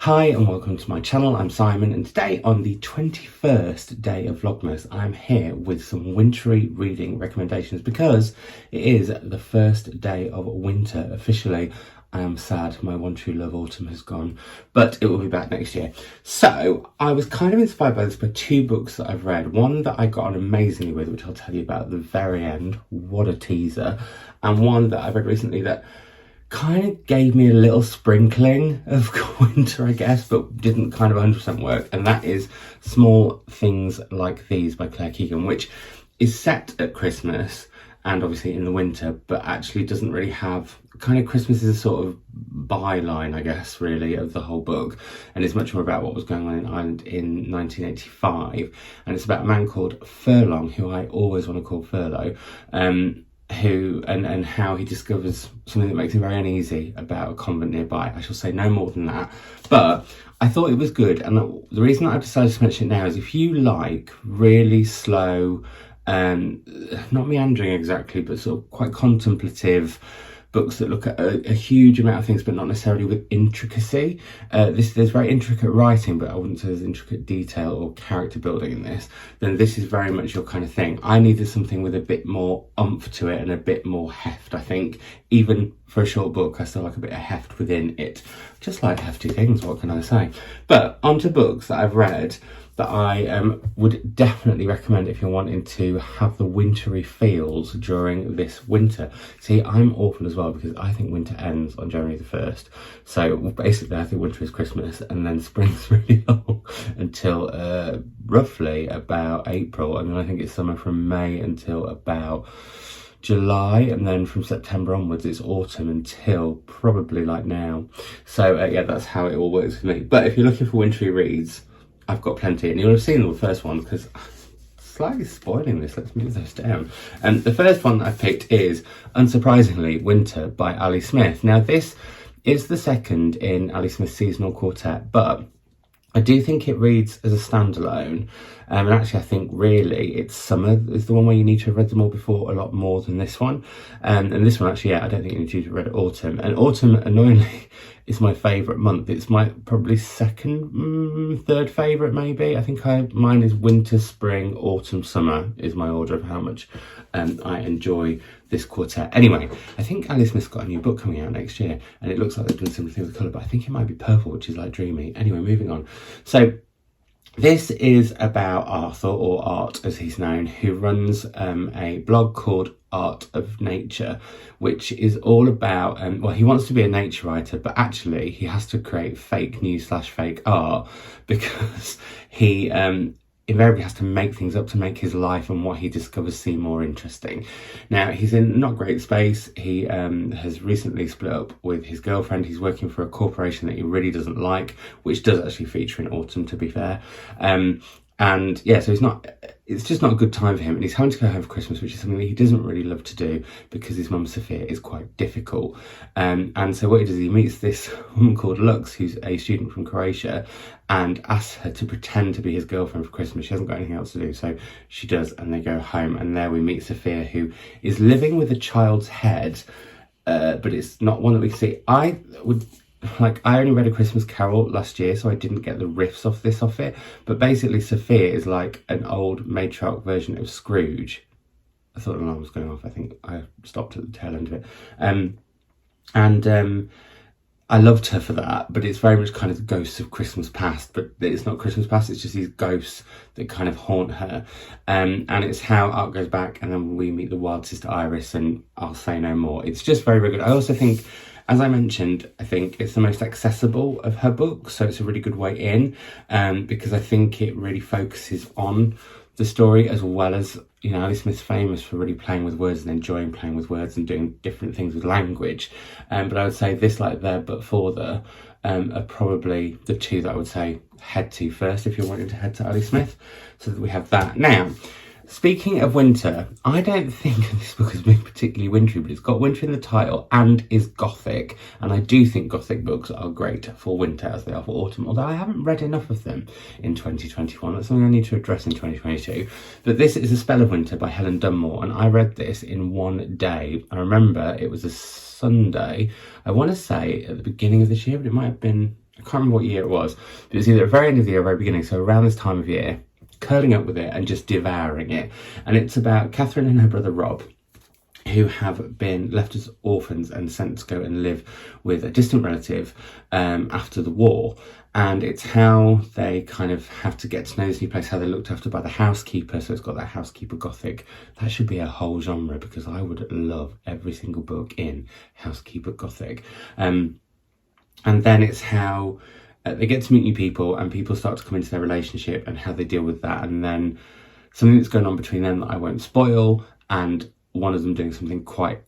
Hi and welcome to my channel. I'm Simon, and today on the 21st day of Vlogmas I'm here with some wintry reading recommendations because it is the first day of winter officially. I am sad my one true love autumn has gone, but it will be back next year. So I was kind of inspired by this by two books that I've read. One that I got on amazingly with, which I'll tell you about at the very end, what a teaser, and one that I read recently that kind of gave me a little sprinkling of winter, I guess, but didn't kind of 100% work, and that is Small Things Like These by Claire Keegan, which is set at Christmas and obviously in the winter, but actually doesn't really have kind of Christmas is a sort of byline, I guess, really, of the whole book, and it's much more about what was going on in Ireland in 1985, and it's about a man called Furlong, who I always want to call Furlough, who and how he discovers something that makes him very uneasy about a convent nearby. I shall say no more than that, but I thought it was good, and the reason that I've decided to mention it now is if you like really slow, not meandering exactly, but sort of quite contemplative books that look at a huge amount of things but not necessarily with intricacy. There's very intricate writing, but I wouldn't say there's intricate detail or character building in this. Then this is very much your kind of thing. I needed something with a bit more oomph to it and a bit more heft. I think even for a short book I still like a bit of heft within it. Just like hefty things, what can I say? But onto books that I've read that I would definitely recommend if you're wanting to have the wintry feels during this winter. See, I'm awful as well because I think winter ends on January the 1st. So basically I think winter is Christmas and then spring's really long until roughly about April. I mean, I think it's summer from May until about July, and then from September onwards it's autumn until probably like now. So yeah, that's how it all works for me. But if you're looking for wintry reads, I've got plenty, and you'll have seen the first one because slightly spoiling this. Let's move those down. And the first one I picked is, unsurprisingly, Winter by Ali Smith. Now, this is the second in Ali Smith's seasonal quartet, but I do think it reads as a standalone, and actually I think really it's summer is the one where you need to have read them all before a lot more than this one, and this one actually, yeah, I don't think you need to have read autumn, and autumn annoyingly is my favourite month. It's my probably third favourite maybe. I think mine is winter, spring, autumn, summer is my order of how much I enjoy this quartet. Anyway, I think Ali Smith's got a new book coming out next year, and it looks like they've done similar things with colour, but I think it might be purple, which is like dreamy. Anyway, moving on. So this is about Arthur, or Art as he's known, who runs a blog called Art of Nature, which is all about, well, he wants to be a nature writer, but actually he has to create fake news / fake art because he invariably has to make things up to make his life and what he discovers seem more interesting. Now, he's in not great space. He has recently split up with his girlfriend. He's working for a corporation that he really doesn't like, which does actually feature in autumn, to be fair. And yeah, so it's just not a good time for him, and he's having to go home for Christmas, which is something that he doesn't really love to do because his mum Sophia is quite difficult. And so what he does, he meets this woman called Lux, who's a student from Croatia, and asks her to pretend to be his girlfriend for Christmas. She hasn't got anything else to do, so she does, and they go home, and there we meet Sophia, who is living with a child's head, but it's not one that we can see. I only read A Christmas Carol last year, so I didn't get the riffs off it. But basically, Sophia is like an old matriarch version of Scrooge. I thought an alarm was going off. I think I stopped at the tail end of it. I loved her for that, but it's very much kind of the ghosts of Christmas past, but it's not Christmas past, it's just these ghosts that kind of haunt her. And it's how Art goes back, and then we meet the wild sister Iris, and I'll say no more. It's just very, very good. I also think, as I mentioned, I think it's the most accessible of her books, so it's a really good way in, because I think it really focuses on the story, as well as, you know, Ali Smith's famous for really playing with words and enjoying playing with words and doing different things with language. But I would say This, Like, There, But For The are probably the two that I would say head to first if you're wanting to head to Ali Smith. So that we have that. Now, speaking of winter, I don't think this book has been particularly wintry, but it's got winter in the title and is gothic. And I do think gothic books are great for winter as they are for autumn, although I haven't read enough of them in 2021. That's something I need to address in 2022. But this is A Spell of Winter by Helen Dunmore, and I read this in one day. I remember it was a Sunday, I want to say at the beginning of this year, but it might have been I can't remember what year it was, but it was either at the very end of the year or very beginning, so around this time of year, curling up with it and just devouring it. And it's about Catherine and her brother Rob, who have been left as orphans and sent to go and live with a distant relative after the war. And it's how they kind of have to get to know this new place, how they're looked after by the housekeeper. So it's got that housekeeper gothic. That should be a whole genre, because I would love every single book in housekeeper gothic. And then it's how they get to meet new people, and people start to come into their relationship and how they deal with that. And then something that's going on between them that I won't spoil, and one of them doing something quite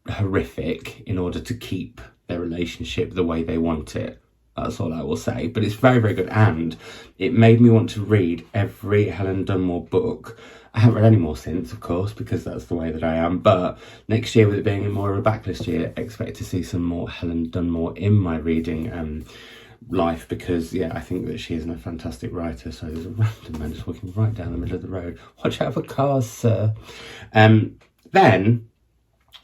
horrific in order to keep their relationship the way they want it. That's all I will say. But it's very, very good. And it made me want to read every Helen Dunmore book. I haven't read any more since, of course, because that's the way that I am. But next year, with it being more of a backlist year, expect to see some more Helen Dunmore in my reading life, because I think that she is a fantastic writer. So there's a random man just walking right down the middle of the road. Watch out for cars, sir. Then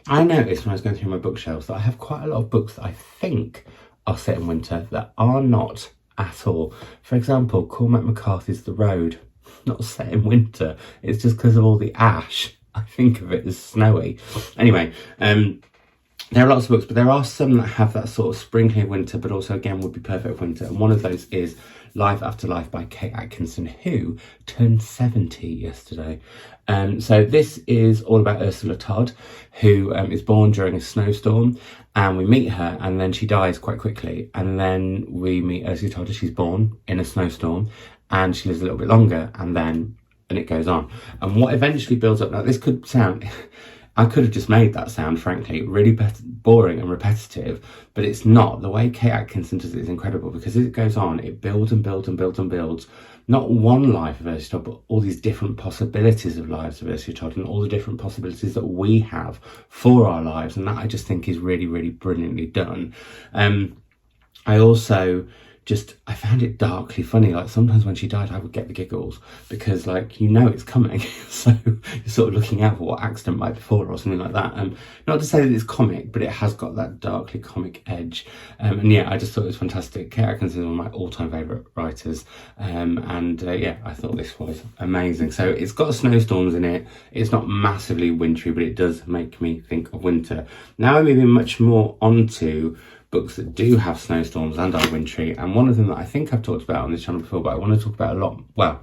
I noticed when I was going through my bookshelves that I have quite a lot of books that I think are set in winter that are not at all. For example, Cormac McCarthy's The Road, not set in winter. It's just because of all the ash. I think of it as snowy. Anyway, there are lots of books, but there are some that have that sort of sprinkling winter, but also again would be perfect for winter. And one of those is Life After Life by Kate Atkinson, who turned 70 yesterday. So this is all about Ursula Todd, who is born during a snowstorm, and we meet her, and then she dies quite quickly. And then we meet Ursula Todd as she's born in a snowstorm, and she lives a little bit longer, and it goes on. And what eventually builds up, now this could sound... I could have just made that sound, frankly, really boring and repetitive, but it's not. The way Kate Atkinson does it is incredible, because as it goes on, it builds and builds and builds and builds. Not one life of Ursula Todd, but all these different possibilities of lives of Ursula Todd, and all the different possibilities that we have for our lives. And that I just think is really, really brilliantly done. I also... I found it darkly funny. Like, sometimes when she died, I would get the giggles, because, like, it's coming. So you're sort of looking out for what accident might befall her or something like that. Not to say that it's comic, but it has got that darkly comic edge. I just thought it was fantastic. Kate Atkinson is one of my all-time favourite writers. I thought this was amazing. So it's got snowstorms in it. It's not massively wintry, but it does make me think of winter. Now I'm moving much more onto books that do have snowstorms and are wintry, and one of them that I think I've talked about on this channel before, but I want to talk about a lot. Well,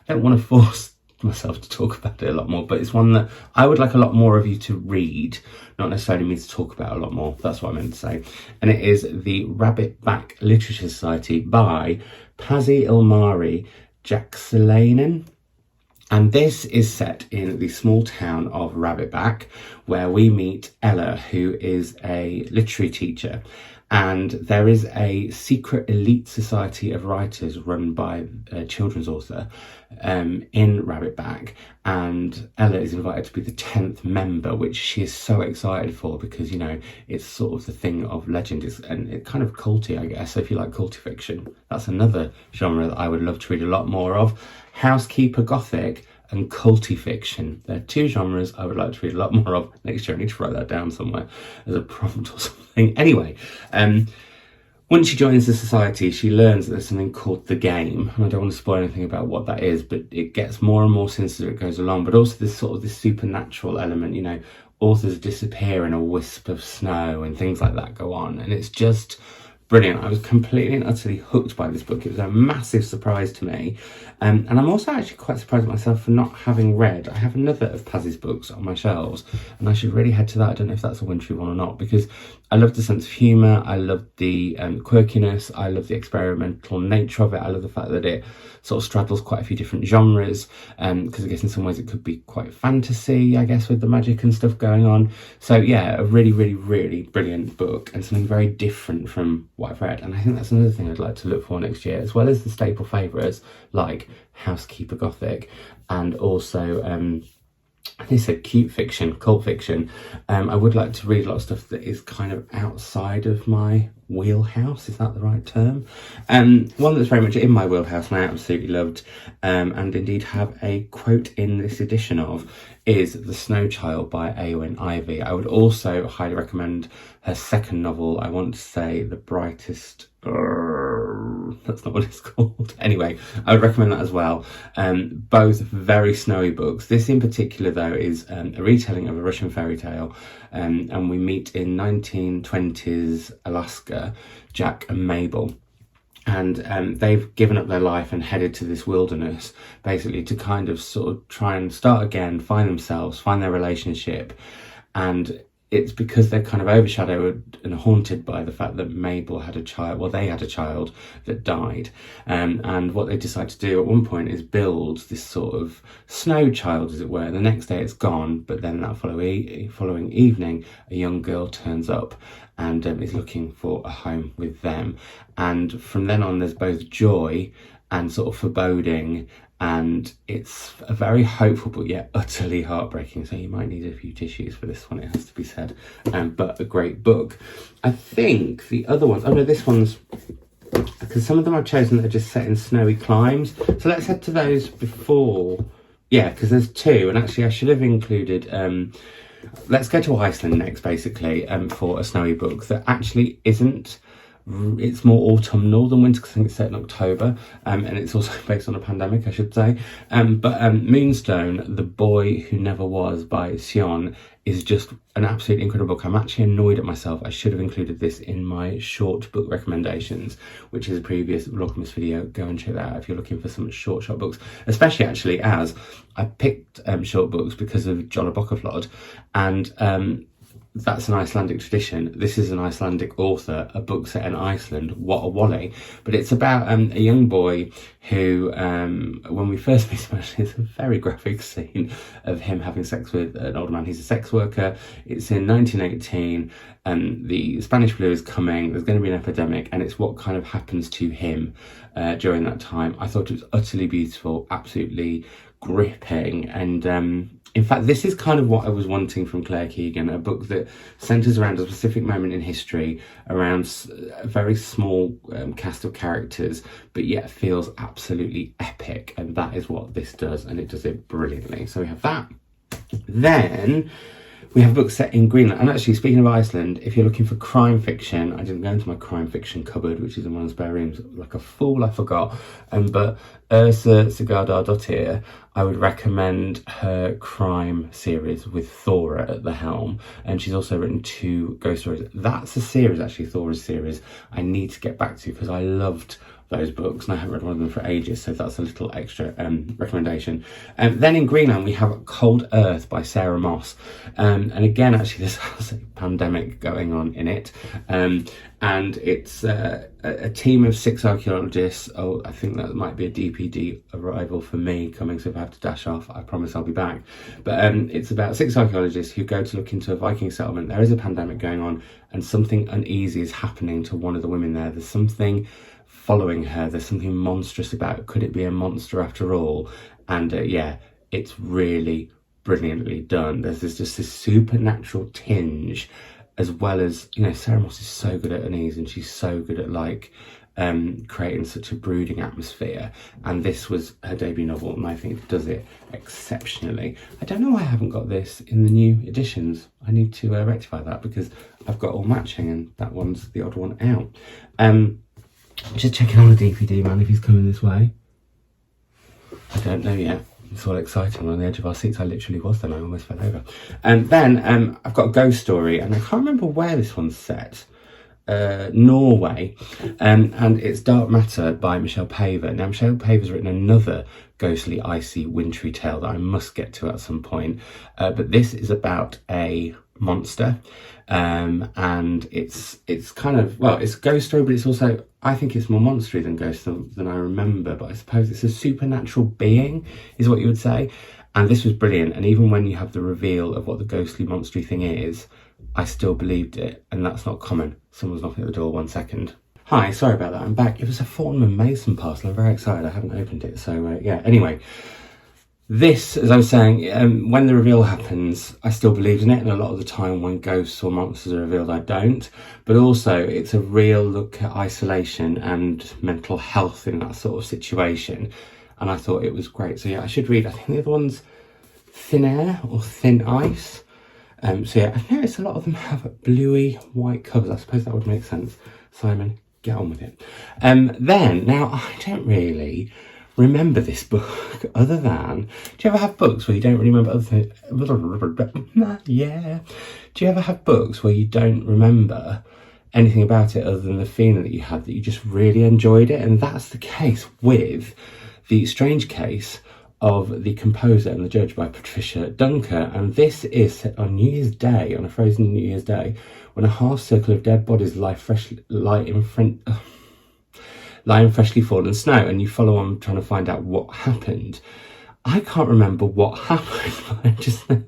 I don't want to force myself to talk about it a lot more, but it's one that I would like a lot more of you to read, not necessarily me to talk about a lot more. That's what I meant to say. And it is The Rabbit Back Literature Society by Pazzi Ilmari Jakselainen. And this is set in the small town of Rabbitback, where we meet Ella, who is a literary teacher. And there is a secret elite society of writers run by a children's author in Rabbitback. And Ella is invited to be the 10th member, which she is so excited for, because, it's sort of the thing of legend. And it's kind of culty, I guess. So if you like culty fiction, that's another genre that I would love to read a lot more of. Housekeeper Gothic and culty fiction. They're two genres I would like to read a lot more of. Next year I need to write that down somewhere as a prompt or something. Anyway, once she joins the society, she learns that there's something called the game. And I don't want to spoil anything about what that is, but it gets more and more sinister as it goes along. But also this sort of this supernatural element, authors disappear in a wisp of snow and things like that go on. And it's just brilliant. I was completely and utterly hooked by this book. It was a massive surprise to me. And I'm also actually quite surprised at myself for not having read. I have another of Pazzi's books on my shelves, and I should really head to that. I don't know if that's a wintry one or not, because I love the sense of humour, I love the quirkiness, I love the experimental nature of it, I love the fact that it sort of straddles quite a few different genres, because I guess in some ways it could be quite fantasy, I guess, with the magic and stuff going on. So yeah, a really, really, really brilliant book, and something very different from what I've read. And I think that's another thing I'd like to look for next year, as well as the staple favourites like Housekeeper Gothic, and also This is cute fiction, cult fiction. I would like to read a lot of stuff that is kind of outside of my wheelhouse. Is that the right term? One that's very much in my wheelhouse and I absolutely loved, and indeed have a quote in this edition of, is The Snow Child by Eowyn Ivy. I would also highly recommend her second novel, I want to say The Brightest... that's not what it's called. Anyway, I would recommend that as well. Both very snowy books. This in particular, though, is a retelling of a Russian fairy tale, and we meet in 1920s Alaska, Jack and Mabel. And they've given up their life and headed to this wilderness, basically to kind of sort of try and start again, find themselves, find their relationship. And it's because they're kind of overshadowed and haunted by the fact that Mabel had a child, well, they had a child that died. And what they decide to do at one point is build this sort of snow child, as it were. The next day it's gone, but then that following evening, a young girl turns up and is looking for a home with them. And from then on, there's both joy and sort of foreboding, and it's a very hopeful but yet utterly heartbreaking, so you might need a few tissues for this one, it has to be said, but a great book. I think the other ones, oh no, this one's, because some of them I've chosen that are just set in snowy climes, so let's head to those before, yeah, because there's two, and actually I should have included, let's go to Iceland next, basically, for a snowy book that actually isn't, it's more autumnal than winter, because I think it's set in October, and it's also based on a pandemic, I should say. But Moonstone, The Boy Who Never Was by Sion, is just an absolutely incredible book. I'm actually annoyed at myself. I should have included this in my short book recommendations, which is a previous Vlogmas video. Go and check that out if you're looking for some short books, especially actually as I picked short books because of Jollabokaflod, and that's an Icelandic tradition. This is an Icelandic author, a book set in Iceland, what a wally. But it's about a young boy who, when we first meet him, actually, it's a very graphic scene of him having sex with an older man. He's a sex worker. It's in 1918, and the Spanish flu is coming. There's going to be an epidemic, and it's what kind of happens to him during that time. I thought it was utterly beautiful, absolutely gripping, and in fact, this is kind of what I was wanting from Claire Keegan, a book that centres around a specific moment in history, around a very small cast of characters, but yet feels absolutely epic, and that is what this does, and it does it brilliantly. So we have that. Then we have a book set in Greenland. And actually, speaking of Iceland, if you're looking for crime fiction, I didn't go into my crime fiction cupboard, which is in one of the spare rooms. Like a fool, I forgot. But Ursa Sigurdardóttir, I would recommend her crime series with Thora at the helm. And she's also written 2 ghost stories. That's a series, actually, Thora's series, I need to get back to, because I loved those books and I haven't read one of them for ages, so that's a little extra recommendation. Then in Greenland we have Cold Earth by Sarah Moss, and again actually this has a pandemic going on in it, and it's a team of 6 archaeologists. Oh, I think that might be a DPD arrival for me coming, so if I have to dash off, I promise I'll be back. But it's about 6 archaeologists who go to look into a Viking settlement. There is a pandemic going on and something uneasy is happening to one of the women there. There's something following her, there's something monstrous about it. Could it be a monster after all? And yeah, it's really brilliantly done. There's just this supernatural tinge, as well as, you know, Sarah Moss is so good at unease, and she's so good at like creating such a brooding atmosphere, and this was her debut novel, and I think it does it exceptionally. I don't know why I haven't got this in the new editions. I need to rectify that, because I've got all matching and that one's the odd one out. Just checking on the DPD man if he's coming this way. I don't know yet. It's all exciting. We're on the edge of our seats. I literally was then. I almost fell over. And then I've got a ghost story, and I can't remember where this one's set. Norway, and it's Dark Matter by Michelle Paver. Now, Michelle Paver's written another ghostly, icy, wintry tale that I must get to at some point, but this is about a monster, and it's kind of, well, it's a ghost story, but it's also, I think it's more monstery than ghost than I remember, but I suppose it's a supernatural being is what you would say. And this was brilliant, and even when you have the reveal of what the ghostly monstery thing is, I still believed it, and that's not common. Someone's knocking at the door, 1 second. Hi, sorry about that, I'm back. It was a Fortnum & Mason parcel, I'm very excited, I haven't opened it, so yeah, anyway. This, as I was saying, when the reveal happens, I still believed in it, and a lot of the time when ghosts or monsters are revealed, I don't. But also, it's a real look at isolation and mental health in that sort of situation, and I thought it was great. So yeah, I should read. I think the other one's Thin Air or Thin Ice. So yeah, I've noticed a lot of them have bluey white covers. I suppose that would make sense. Simon, get on with it. Then, now I don't really remember this book other than, do you ever have books where you don't really remember other things? Yeah. Do you ever have books where you don't remember anything about it other than the feeling that you had, that you just really enjoyed it? And that's the case with The Strange Case of the Composer and the Judge by Patricia Dunker. And this is set on New Year's Day, on a frozen New Year's Day, when a half circle of dead bodies lie in freshly fallen snow, and you follow on trying to find out what happened. I can't remember what happened, but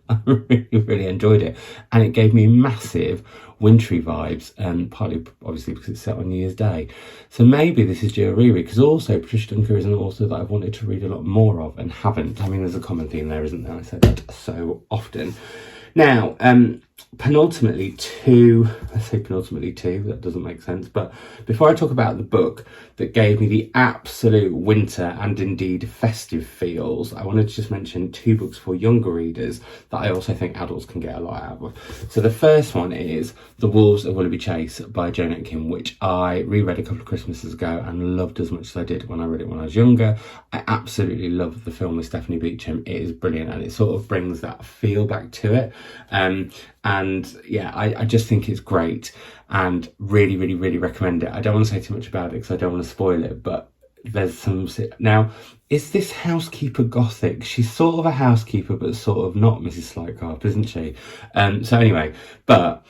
I really enjoyed it, and it gave me massive wintry vibes, and partly obviously because it's set on New Year's Day. So maybe this is due a reread, because also Patricia Dunker is an author that I've wanted to read a lot more of and haven't. I mean, there's a common theme there, isn't there? I say that so often. Now, penultimately two, that doesn't make sense, but before I talk about the book that gave me the absolute winter and indeed festive feels, I wanted to just mention two books for younger readers that I also think adults can get a lot out of. So the first one is The Wolves of Willoughby Chase by Joan Atkin, which I reread a couple of Christmases ago and loved as much as I did when I read it when I was younger. I absolutely love the film with Stephanie Beacham. It is brilliant, and it sort of brings that feel back to it. And yeah, I just think it's great, and really, really, really recommend it. I don't want to say too much about it because I don't want to spoil it, but there's some... Now, is this housekeeper gothic? She's sort of a housekeeper, but sort of not Mrs. Slightcarp, isn't she? So anyway, but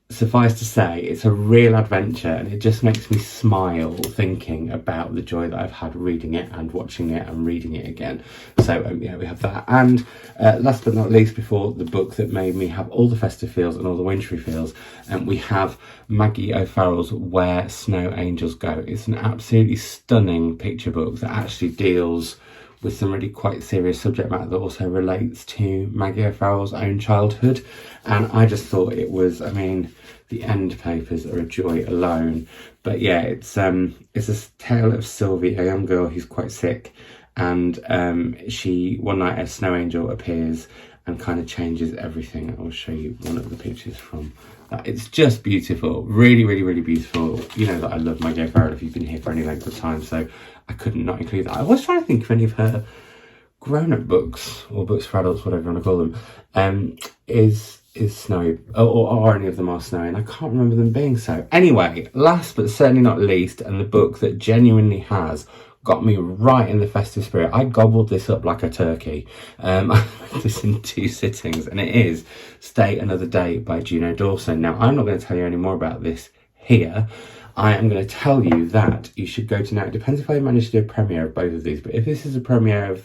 suffice to say, it's a real adventure, and it just makes me smile thinking about the joy that I've had reading it and watching it and reading it again. So yeah, we have that. And last but not least, before the book that made me have all the festive feels and all the wintry feels, we have Maggie O'Farrell's Where Snow Angels Go. It's an absolutely stunning picture book that actually deals with some really quite serious subject matter that also relates to Maggie O'Farrell's own childhood. And I just thought it was, I mean, the end papers are a joy alone. But yeah, it's a tale of Sylvie, a young girl who's quite sick, and she, one night a snow angel appears and kind of changes everything. I'll show you one of the pictures from that. It's just beautiful, really, really, really beautiful. You know that I love Maggie O'Farrell if you've been here for any length of time, so I couldn't not include that. I was trying to think of any of her grown-up books, or books for adults, whatever you want to call them, is snowy, or any of them are snowy, and I can't remember them being so. Anyway, last but certainly not least, and the book that genuinely has got me right in the festive spirit. I gobbled this up like a turkey. I read this in 2 sittings, and it is Stay Another Day by Juno Dawson. Now, I'm not going to tell you any more about this here. I am going to tell you that you should go to, now it depends if I manage to do a premiere of both of these, but if this is a premiere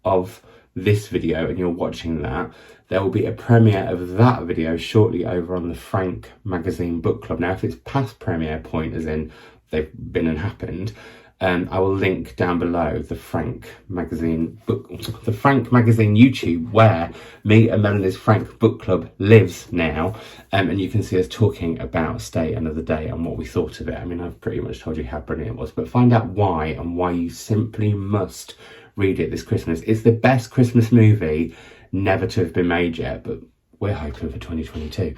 of this video and you're watching that, there will be a premiere of that video shortly over on the Frank Magazine Book Club. Now, if it's past premiere point, as in they've been and happened, I will link down below the Frank Magazine YouTube, where me and Melanie's Frank Book Club lives now, and you can see us talking about Stay Another Day and what we thought of it. I mean, I've pretty much told you how brilliant it was, but find out why, and why you simply must read it this Christmas. It's the best Christmas movie never to have been made yet, but we're hoping for 2022.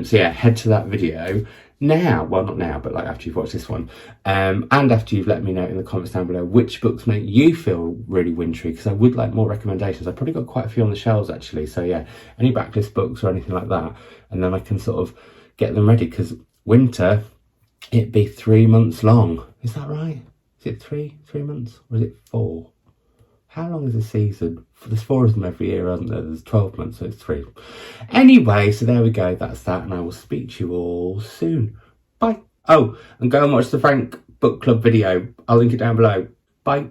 So yeah, head to that video now, well, not now, but like after you've watched this one, and after you've let me know in the comments down below which books make you feel really wintry, because I would like more recommendations. I've probably got quite a few on the shelves actually, so yeah, any backlist books or anything like that, and then I can sort of get them ready, because winter, it'd be 3 months long. Is that right? Is it three months, or is it 4? How long is a season? There's 4 of them every year, aren't there? There's 12 months, so it's 3. Anyway, so there we go. That's that, and I will speak to you all soon. Bye. Oh, and go and watch the Frank Book Club video. I'll link it down below. Bye.